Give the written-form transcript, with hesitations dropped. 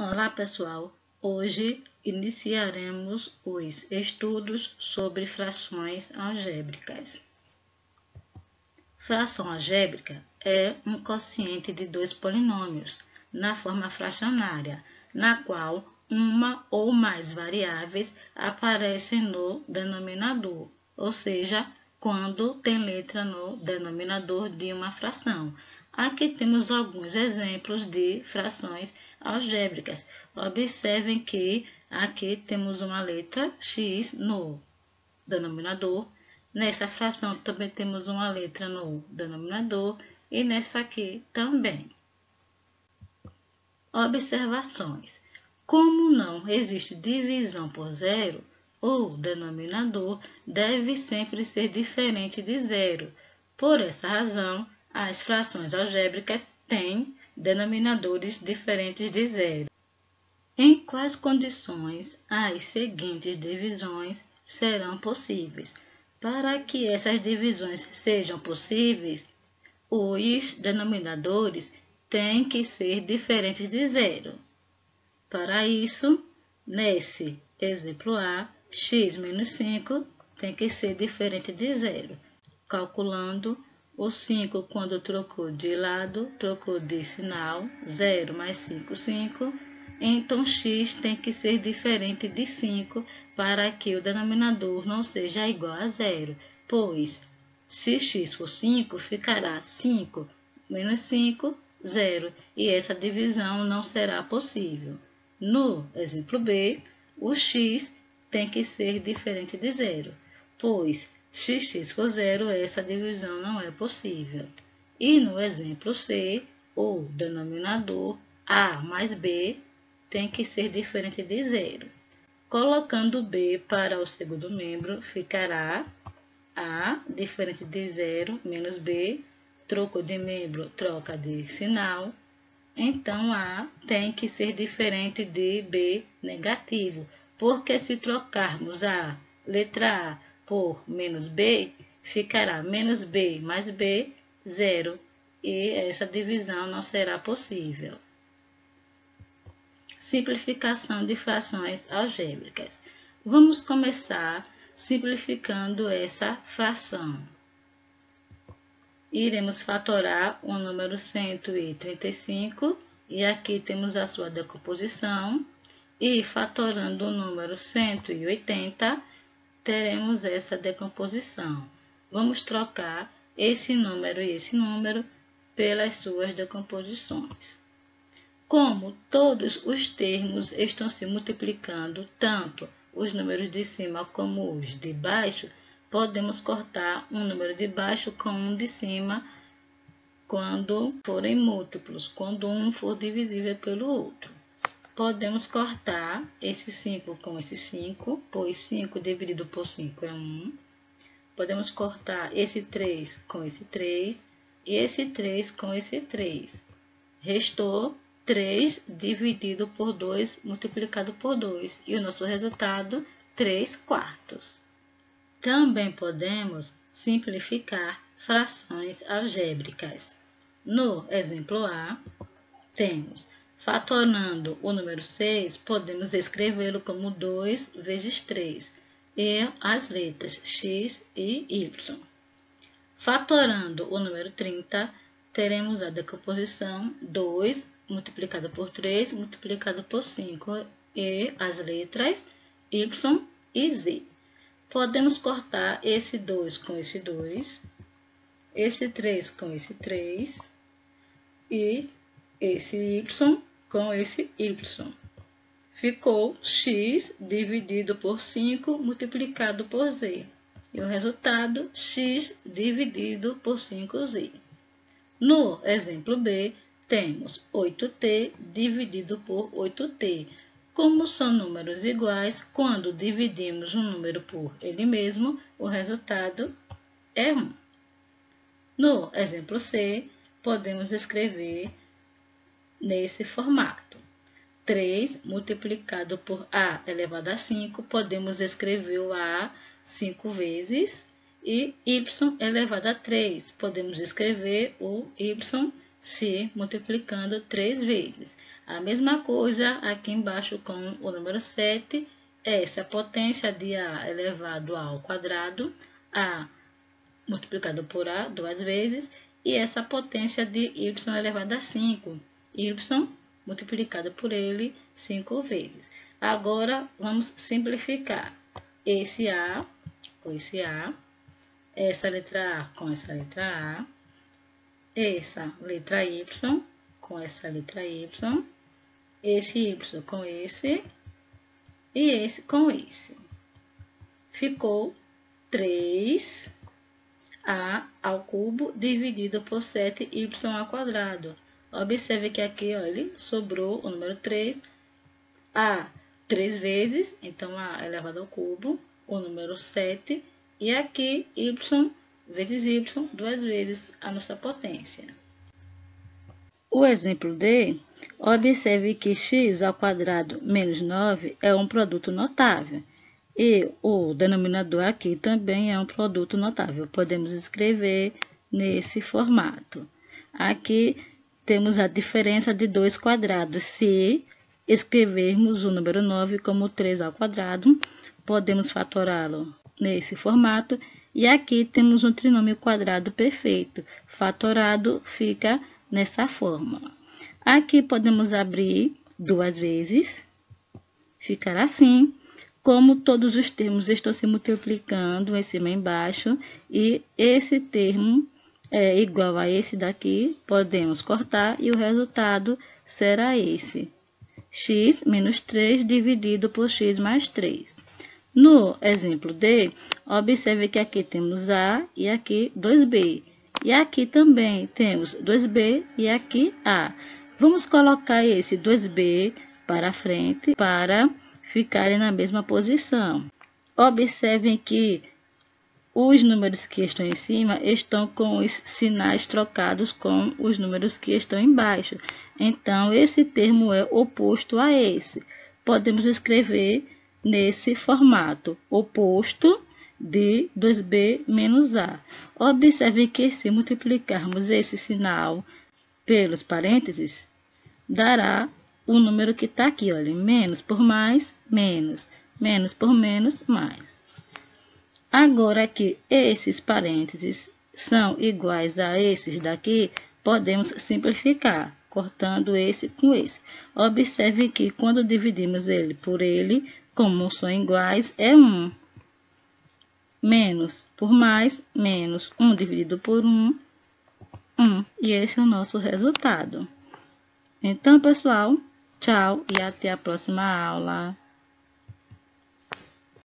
Olá pessoal, hoje iniciaremos os estudos sobre frações algébricas. Fração algébrica é um quociente de dois polinômios na forma fracionária, na qual uma ou mais variáveis aparecem no denominador, ou seja, quando tem letra no denominador de uma fração. Aqui temos alguns exemplos de frações algébricas. Observem que aqui temos uma letra x no denominador. Nessa fração também temos uma letra no denominador e nessa aqui também. Observações. Como não existe divisão por zero, o denominador deve sempre ser diferente de zero. Por essa razão, as frações algébricas têm denominadores diferentes de zero. Em quais condições as seguintes divisões serão possíveis? Para que essas divisões sejam possíveis, os denominadores têm que ser diferentes de zero. Para isso, nesse exemplo A, x menos 5 tem que ser diferente de zero. Calculando, o 5, quando trocou de lado, trocou de sinal, 0 mais 5, 5. Então, x tem que ser diferente de 5 para que o denominador não seja igual a zero, pois, se x for 5, ficará 5 menos 5, 0, e essa divisão não será possível. No exemplo B, o x tem que ser diferente de zero, pois, se x for zero, essa divisão não é possível. E no exemplo C, o denominador A mais B tem que ser diferente de zero. Colocando B para o segundo membro, ficará A diferente de zero menos B, troco de membro, troca de sinal. Então, A tem que ser diferente de B negativo, porque se trocarmos a letra A por menos B, ficará menos B mais B, 0, e essa divisão não será possível. Simplificação de frações algébricas. Vamos começar simplificando essa fração. Iremos fatorar o número 135, e aqui temos a sua decomposição, e fatorando o número 180, teremos essa decomposição. Vamos trocar esse número e esse número pelas suas decomposições. Como todos os termos estão se multiplicando, tanto os números de cima como os de baixo, podemos cortar um número de baixo com um de cima quando forem múltiplos, quando um for divisível pelo outro. Podemos cortar esse 5 com esse 5, pois 5 dividido por 5 é 1. Podemos cortar esse 3 com esse 3 e esse 3 com esse 3. Restou 3 dividido por 2 multiplicado por 2. E o nosso resultado, 3/4. Também podemos simplificar frações algébricas. No exemplo A, temos, fatorando o número 6, podemos escrevê-lo como 2 vezes 3, e as letras x e y. Fatorando o número 30, teremos a decomposição 2 multiplicado por 3 multiplicado por 5, e as letras y e z. Podemos cortar esse 2 com esse 2, esse 3 com esse 3 e esse y com esse y. Ficou x dividido por 5 multiplicado por z. E o resultado, x dividido por 5z. No exemplo B, temos 8t dividido por 8t. Como são números iguais, quando dividimos um número por ele mesmo, o resultado é 1. No exemplo C, podemos escrever nesse formato. 3 multiplicado por a elevado a 5, podemos escrever o a 5 vezes, e y elevado a 3, podemos escrever o y se multiplicando 3 vezes. A mesma coisa aqui embaixo com o número 7, essa potência de A elevado ao quadrado, A multiplicado por A 2 vezes, e essa potência de Y elevado a 5, Y multiplicado por ele 5 vezes. Agora, vamos simplificar esse A com esse A, essa letra A com essa letra A, essa letra Y com essa letra Y, esse Y com esse e esse com esse. Ficou 3A ao cubo dividido por 7Y ao quadrado. Observe que aqui, ó, ele sobrou o número 3, A 3 vezes, então A elevado ao cubo, o número 7, e aqui Y vezes Y 2 vezes a nossa potência. O exemplo D, observe que x ao quadrado menos 9 é um produto notável. E o denominador aqui também é um produto notável. Podemos escrever nesse formato. Aqui temos a diferença de dois quadrados. Se escrevermos o número 9 como 3 ao quadrado, podemos fatorá-lo nesse formato. E aqui temos um trinômio quadrado perfeito. Fatorado fica nessa forma. Aqui podemos abrir 2 vezes, ficar assim. Como todos os termos estão se multiplicando em cima e embaixo, e esse termo é igual a esse daqui, podemos cortar e o resultado será esse. X menos 3 dividido por x mais 3. No exemplo D, observe que aqui temos A e aqui 2B. E aqui também temos 2B e aqui A. Vamos colocar esse 2B para frente para ficarem na mesma posição. Observem que os números que estão em cima estão com os sinais trocados com os números que estão embaixo. Então, esse termo é oposto a esse. Podemos escrever nesse formato, oposto de 2B menos A. Observe que se multiplicarmos esse sinal pelos parênteses, dará o número que está aqui, olha, menos por mais, menos, menos por menos, mais. Agora que esses parênteses são iguais a esses daqui, podemos simplificar, cortando esse com esse. Observe que quando dividimos ele por ele, como são iguais, é 1. Menos por mais, menos 1 dividido por 1, 1. E esse é o nosso resultado. Então, pessoal, tchau e até a próxima aula.